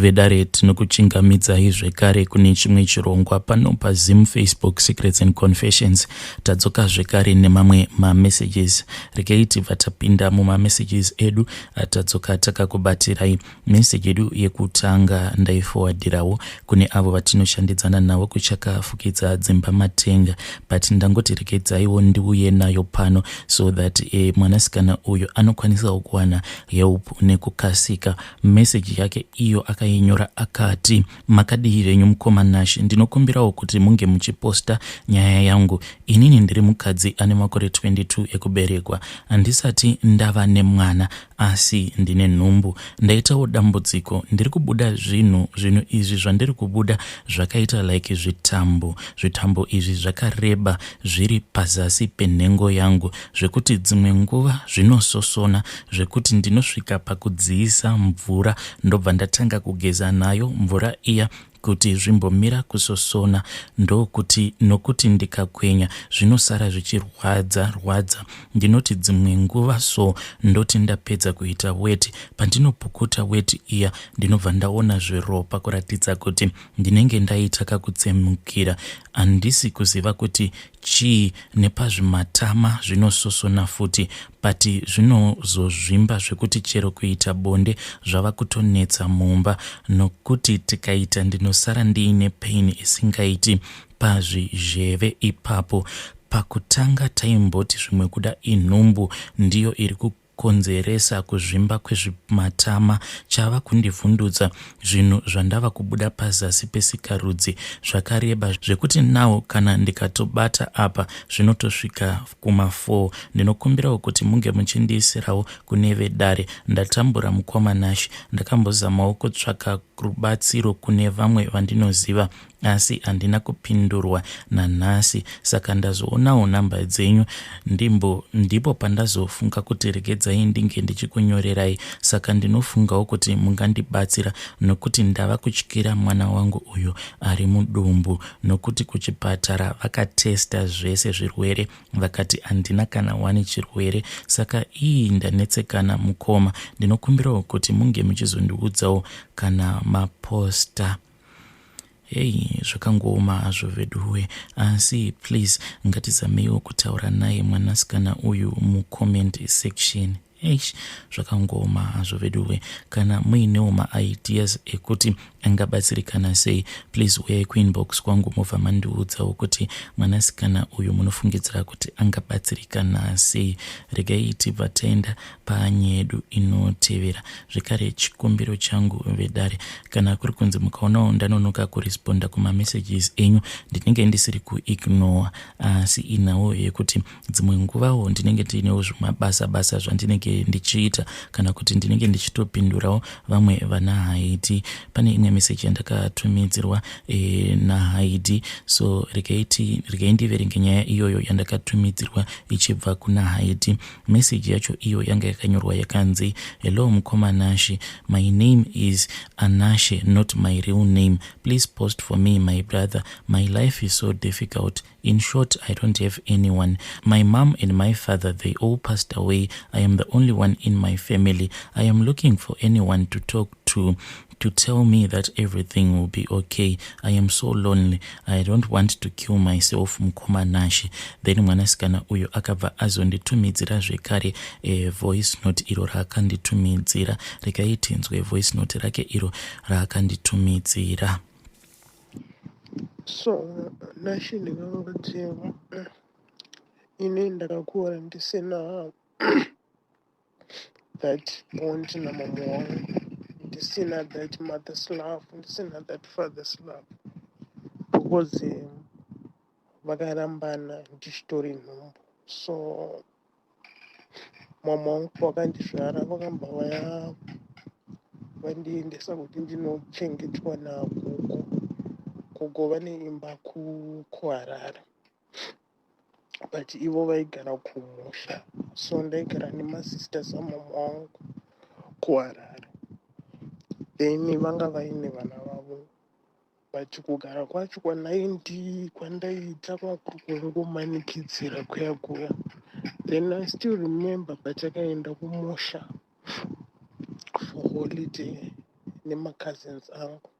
vedare tinokuchingamidzai zvekare kune chimwe chirongwa pano paZim Facebook Secrets and Confessions. Tadzoka zvekare nemamwe mamessages. Regai tibva tapinda mumamessages edu tadzoka takakubatirai message edu yekutanga ndaifowadhirawo kune avo vatinoshandidzana navo kuchakafukidza dzimba matenga, but ndangoti regedzaiwo ndiuye nayo pano so that mwanasikana uyo anokwanisawo kuwana help nekukasika. Message yake iyo akainyora akati, makadii venyu mukomanashi, ndinokumbirawo kuti munge muchiposta nyaya yangu. Inini ndiri mukadzi ane makore 22 ekuberekwa, handisati ndava nemwana asi ndine nhumbu. Ndaitawo dambudziko, ndiri kubuda zvinhu izvi zvandiri kubuda zvakaita like zvitambo izvi zvakareba zviri pazasi penhengo yangu, zvekuti dzimwe nguva zvinososona, zvekuti ndinosvika pakudziisa mvura ndobva ndatanga kugeza nayo mvura iya kuti zvimbomira kusosona, nokuti ndikakwenya zvinosara zvichirwadza. Ndinoti dzimwe nguva so ndoti ndapedza kuita weti, pandinopukuta weti iya ndinobva ndaona zviropa kuratidza kuti ndinenge ndaita kakutsemukira. Handisi kuziva kuti chii, nepazvimatama zvinososona futi, but zvinozozvimba zvekuti chero kuita bonde zvava kutonetsa mumba, nokuti tikaita ndinosara ndiine pain isingaiti pazvizheve ipapo. Pakutanga taimboti zvimwe kuda inhumbu ndiyo iri kukonzeresa kuzvimba kwezvimatama. Chava kundivhundutsa zvinhu zvandava kubuda pazasi pesikarudzi zvakareba zvekuti nawo kana ndikatobata apa zvinotosvika kuma4. Ndinokumbirawo kuti munge muchindiisirawo kune vedare. Ndatambura mukomanashi, ndakambozamawo kutsvaka rubatsiro kune vamwe vandinoziva asi handina kupindurwa nanhasi, saka ndazoonawo namba dzenyu. Ndipo pandazofunga kuti regedzai ndinge ndichikunyorerai, saka ndinofungawo kuti mungandibatsira, nokuti ndava kutyira mwana wangu uyo ari mudumbu, nokuti kuchipatara vakatesta zvese zvirwere vakati handina kana wani chirwere. Saka ndanetsekana mukoma. Ndinokumbirawo kuti munge muchizondiudzawo kana maposta. Zvakangooma hazvo veduwe, asi please ngatizamewo kutaura naye mwanasikana uyu mucomment section. Zvakangooma hazvo veduwe. Kana muinewo maideas ekuti angabatsirikana sei, please uyai kuinbox kwangu mobva mandiudzawo kuti mwanasikana uyu munofungidzira kuti angabatsirikana sei. Regai tibva taenda panyedu inotevera. Zvekare chikumbiro changu vedare, kana kuri kunzi mukaonawo ndanonoka kuresponda kumamessages enyu, ndinenge ndisiri kuignore, asi inawo yekuti dzimwe nguvawo ndinenge tiinewo zvimabasa zvandinenge ndichiita, kana kuti ndinenge ndichitopindurawo vamwe vana Haiti. Pane imwe message yandakatumidzirwa naHaiti, so regai ndiverenge nyaya iyoyo yandakatumidzirwa ichibva kuna Haiti. Message yacho iyo yanga yakanyorwa yakanzi, hello mukomanashi, my name is Anashe, not my real name. Please post for me, my brother. My life is so difficult. In short, I don't have anyone. My mom and my father, they all passed away. I am the only one in my family. I am looking for anyone to talk to tell me that everything will be okay. I am so lonely. I don't want to kill myself, mukomanashi. Then mwanasikana uyo akabva azonditumidzira zvekare voice note iro raakanditumidzira. Regai tinzwe voice note rake iro raakanditumidzira. So nashi ndingangoti ini ndakakura ndisina that bond na mama wangu, ndisina that mother's love, ndisina that father's love, because vakarambana ndichitori nhumbu. So mama wangu vakandizvara vakamba vandiendesa kuti ndinochengetwa nagogo. Gogo vane imba kuHarare, but ivo vaigara kumusha, so ndaigara nemasisters amama wangu kuHarare. Then vanga vaine vana vavo, but kugara kwacho kwandaita kwakuri kungomanikidzira kuya. Then I still remember patakaenda kumusha for holiday. nemacousins angu.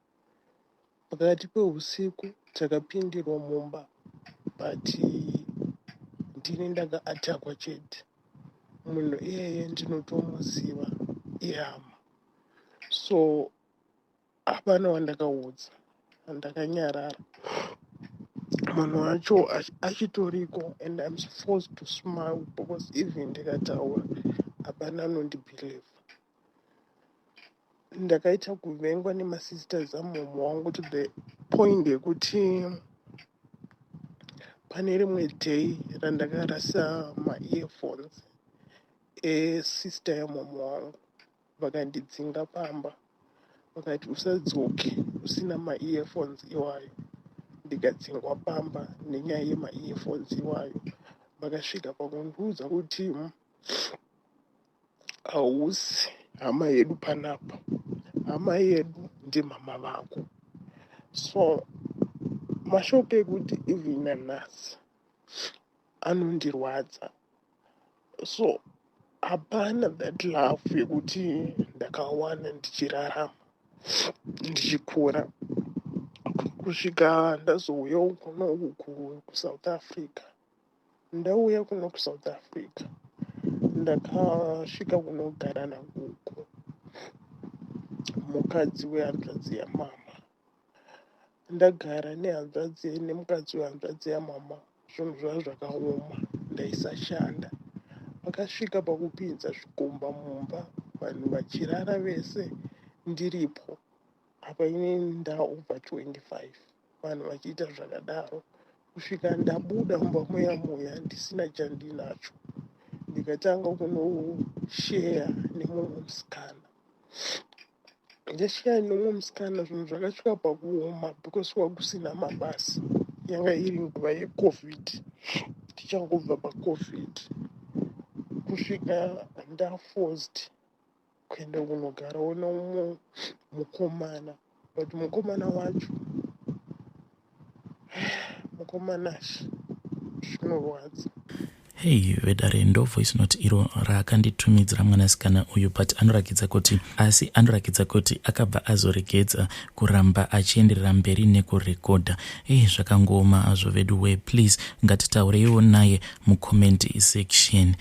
Pakati peusiku takapindirwa mumba, but ndini ndakaatakwa chete. Munhu iyeye ndinotomuziva ihama, so hapana wandakaudza, ndakanyarara. Munhu wacho achitoriko, and I'm forced to smile because even ndikataura hapana anondibhilieve. Ndakaita kuvengwa nemasisters amumu wangu to the point yekuti pane rimwe day randakarasa maearphones esister yamumu wangu. Vakandidzinga pamba, vakati usadzoke usina maearphones iwayo. Ndikadzingwa pamba nenyaya yemaearphones iwayo. Vakasvika pakundiudza kuti hausi hama yedu panapa, hama yedu ndimama vako. So mashoko ekuti even nanhasi anondirwadza. So hapana that love yekuti ndakawana ndichirarama ndichikura kusvika ndazouya kuno kuSouth Africa. Ndauya kuno kuSouth Africa ndakasvika kunogara naguku, mukadzi wehanzvadzi yamama. Ndagara nemukadzi wehanzvadzi yamama, zvinhu zvava zvakaoma, ndaisashanda. Vakasvika pakupinza zvikomba mumba, vanhu vachirara vese ndiripo. Apa ine ndaova 25, vanhu vachiita zvakadaro. Kusvika ndabuda mumba muya ndisina chandinacho, ndikatanga kunosheya nemumwe musikana. Ndasheya nemumwe musikana, zvinhu zvakasvika pakuoma because kwakusina mabasa. Yanga iri nguva yeCovid, tichangobva paCovid. Kusvika ndaforced kuenda kunogarawo nomumwe mukomana, but mukomana wacho mukomanashi zvinorwadza. Hey, vedare ndo voice note iro raakanditumidzira mwanasikana uyu, but anorakidza kuti akabva azoregedza kuramba achienderera mberi nekurekodha. Zvakangoma azvo vedu we, please ngatitaureiwo naye mucomment section.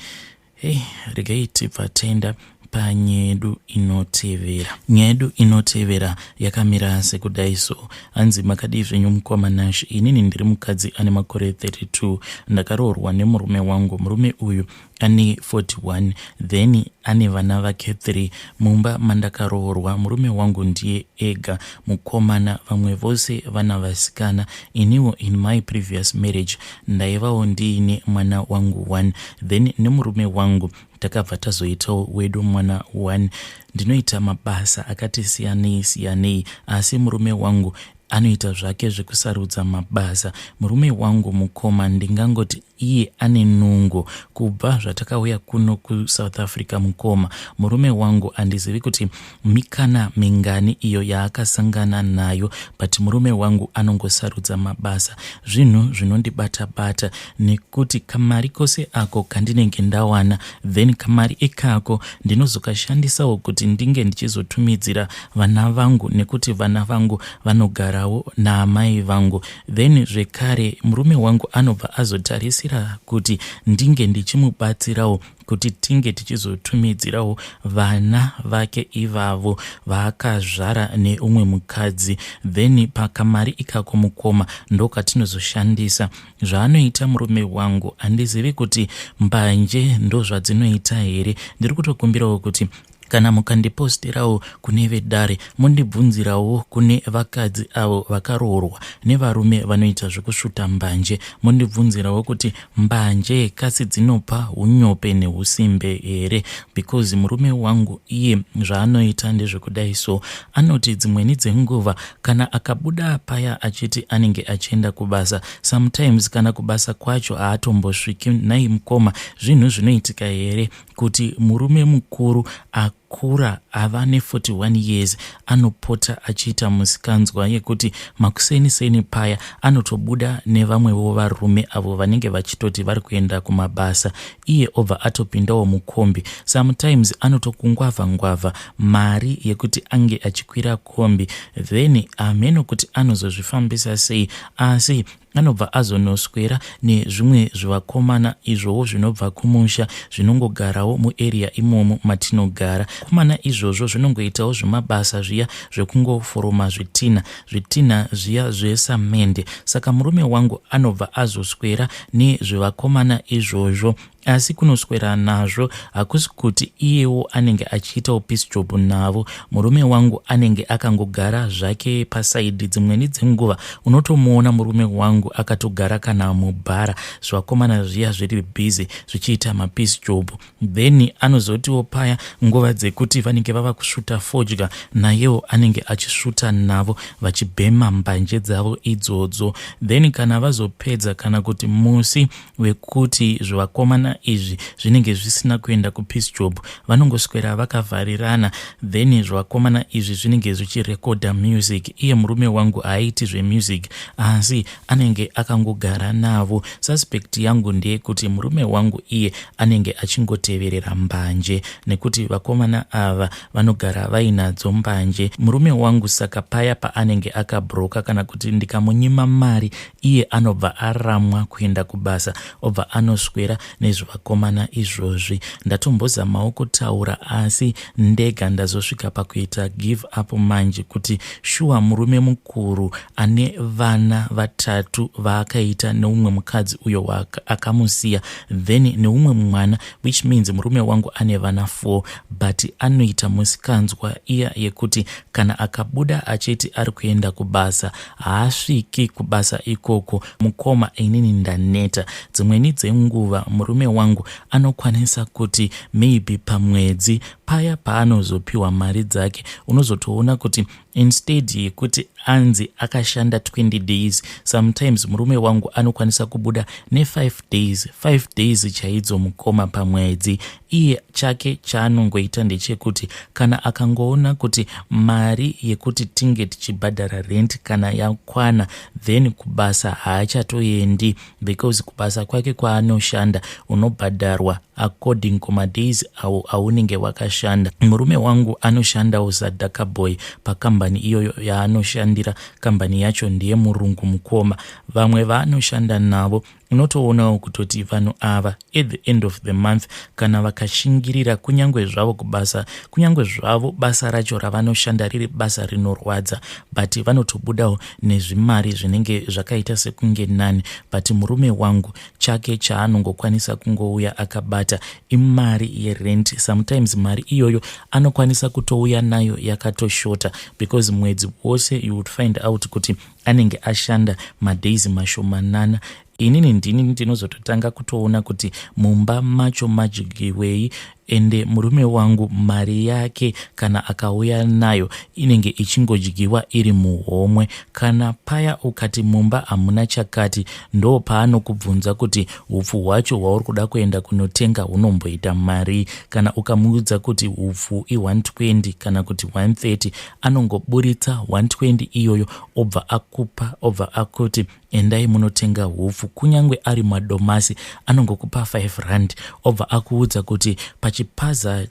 Regai tibva tenda panyaya yedu inotevera. Nyaya yedu inotevera yakamira sekudai so. Hanzi makadii zvenyu mukomanashi, inini ndiri mukadzi ane makore 32. Ndakaroorwa nemurume wangu. Murume uyu ane 41, then ane vana vake 3. Mumba mandakaroorwa murume wangu ndiye ega mukomana, vamwe vose vana vasikana. Iniwo in my previous marriage ndaivawo ndiine mwana wangu 1, then nemurume wangu takabva tazoitawo wedu mwana 1. Ndinoita mabasa akati siyanei, asi murume wangu anoita zvake zvekusarudza mabasa. Murume wangu mukoma, ndingangoti iye ane nungo kubva zvatakauya kuno kuSouth Africa. Mukoma murume wangu handizivi kuti mikana mingani iyo yaakasangana nayo, but murume wangu anongosarudza mabasa. Zvinhu zvinondibata nekuti kamari kose ako kandinenge ndawana, then kamari ekako ndinozokashandisawo kuti ndinge ndichizotumidzira vana vangu, nekuti vana vangu vanogarawo naamai vangu. Then zvekare murume wangu anobva azotarisira kuti ndinge ndichimubatsirawo kuti tinge tichizotumidzirawo vana vake ivavo vaakazvara neumwe mukadzi. Then pakamari ikako mukoma ndokatinozoshandisa. Zvaanoita murume wangu handizivi kuti mbanje ndo zvadzinoita here. Ndiri kutokumbirawo kuti kana mukandipostirawo kune vedare, mundibvunzirawo kune vakadzi avo vakaroorwa nevarume vanoita zvekusvuta mbanje. Mundibvunzirawo kuti mbanje kasi dzinopa hunyope neusimbe here, because murume wangu iye zvaanoita ndezvekudai so. Anoti dzimweni dzenguva kana akabuda paya achiti anenge achienda kubasa, sometimes kana kubasa kwacho haatombosviki. Nai mukoma, zvinhu zvinoitika here kuti murume mukuru akura ava ne41 years anopota achiita musikanzwa yekuti makuseni paya anotobuda nevamwewo varume avo vanenge vachitoti vari kuenda kumabasa, iye obva atopindawo mukombi. Sometimes anotokungwavha mari yekuti ange achikwira kombi, then ameno kuti anozozvifambisa sei, asi anobva azonoswera nezvimwe zvivakomana izvowo zvinobva kumusha zvinongogarawo muarea imomo matinogara. Komana izvozvo zvinongoitawo zvimabasa zviya zvekungoforoma zvitina zviya zvesamende. Saka murume wangu anobva azoswera nezvivakomana izvozvo, asi kunoswera nazvo hakusi kuti iyewo anenge achiitawo peace job navo. Murume wangu anenge akangogara zvake pasaidi. Dzimweni dzenguva unotomuona murume wangu akatogara kana mubhara, zvivakomana zviya zviri busy zvichiita mapeace job, then anozotiwo paya nguva dzekuti vanenge vava kusvuta fodya, nayewo anenge achisvuta navo vachibhema mbanje dzavo idzodzo. Then kana vazopedza, kana kuti musi wekuti zvivakomana izvi zvinenge zvisina kuenda kupeace job, vanongoswera vakavharirana, then zvivakomana izvi zvinenge zvichirekodha music. Iye murume wangu haaiti zvemusic, asi anenge akangogara navo. Suspect yangu ndeye kuti murume wangu iye anenge achingoteverera mbanje, nekuti vakomana ava vanogara vainadzo mbanje. Murume wangu saka paya paanenge akabroka, kana kuti ndikamunyima mari, iye anobva aramwa kuenda kubasa, obva anoswera nezvivakomana izvozvi. Ndatombozamawo kutaura, asi ndega ndazosvika pakuita give up manje, kuti shuwa murume mukuru ane vana 3 vaakaita neumwe mukadzi uyo akamusiya, then neumwe mwana, which means murume wangu ane vana 4, but anoita musikanzwa iya yekuti kana akabuda achiti ari kuenda kubasa, haasviki kubasa ikoko. Mukoma inini ndaneta. Dzimweni dzenguva murume wangu anokwanisa kuti maybe pamwedzi paya paanozopiwa mari dzake, unozotoona kuti instead yekuti anzi akashanda 20 days, sometimes murume wangu anokwanisa kubuda ne5 days chaidzo mukoma pamwedzi. Iye chake chaanongoita ndechekuti kana akangoona kuti mari yekuti tinge tichibhadhara rent kana yakwana, then kubasa haachatoendi, because kubasa kwake kwaanoshanda unobhadharwa according kumadays aunenge wakashanda. Murume wangu anoshandawo sadhaka boy pakambani iyoyo yaanoshandira. Kambani yacho ndiye murungu mukoma. Vamwe vaanoshanda navo unotoonawo kutoti vanhu ava at the end of the month kana vakashingirira kunyangwe zvavo kubasa, kunyangwe zvavo basa racho ravanoshanda riri basa rinorwadza, but vanotobudawo nezvimari zvinenge zvakaita sekunge nani. But murume wangu chake chaanongokwanisa kungouya akabata imari yerent. Sometimes mari iyoyo anokwanisa kutouya nayo yakatoshota, because mwedzi wose you would find out kuti anenge ashanda madays mashomanana. Inini ndini ndinozototanga kutoona kuti mumba macho majigiwei, ende murume wangu mari yake kana akauya nayo inenge ichingodyiwa iri muhomwe. Kana paya ukati mumba hamuna chakati, ndo paanokubvunza kuti hupfu hwacho hwauri kuda kuenda kunotenga hunomboita mari. Kana ukamuudza kuti hupfu i120 kana kuti 130, anongoburitsa 120 iyoyo, obva akupa, obva akuti endai munotenga hupfu. Kunyangwe ari madomasi anongokupa 5 rand, obva akuudza kuti pachipaza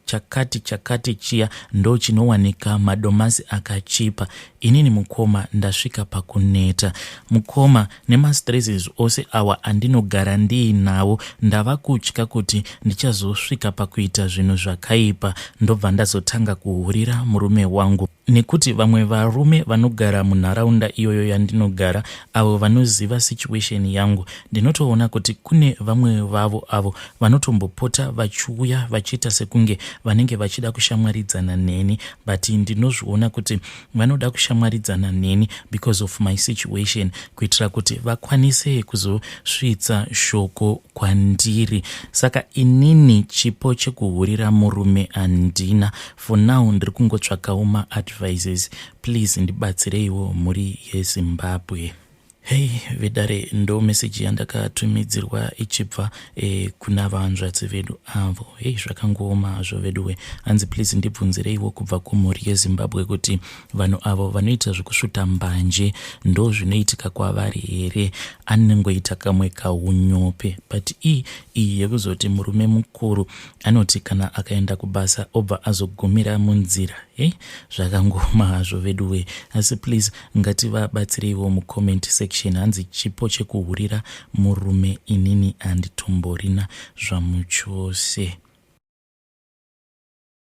chakati chiya ndo chinowanika madomasi akachipa. Inini mukoma ndasvika pakuneta. Mukoma nemastresses ose awa andinogara ndiinawo, ndava kutya kuti ndichazosvika pakuita zvinhu zvakaipa, ndobva ndazotanga kuhurira murume wangu. Nekuti vamwe varume vanogara munharaunda iyoyo yandinogara, avo vanoziva situation yangu, ndinotoona kuti kune vamwe vavo avo vanotombopota vachiuya vachiita sekunge vanenge vachida kushamwaridzana neni, but ndinozviona kuti vanoda kushamwaridzana neni because of my situation, kuitira kuti vakwanise kuzosvitsa shoko kwandiri. Saka inini chipo chekuhurira murume andina. For now ndiri kungotsvakawo maadvices. Please ndibatsireiwo muri yeZimbabwe. Hei vedare ndo meseji yandakatumidzirwa ichibva kuna vanzvadzi vedu avo. Hei zvakangooma zvo veduwe. Hanzi please ndibvunzireiwo kubva kumhuri yeZimbabwe kuti vanhu avo vanoita zvekusvuta mbanje ndo zvinoitika kwavari here, anongoita kamwe kaunyope. But iyi yekuzoti murume mukuru anoti kana akaenda kubasa obva azogumira munzira. Hei zvakangooma hazvo veduwe. Asi please ngativabatsireiwo mucomment section. Hanzi chipo chekuhurira murume inini handitomborina zvamuchose.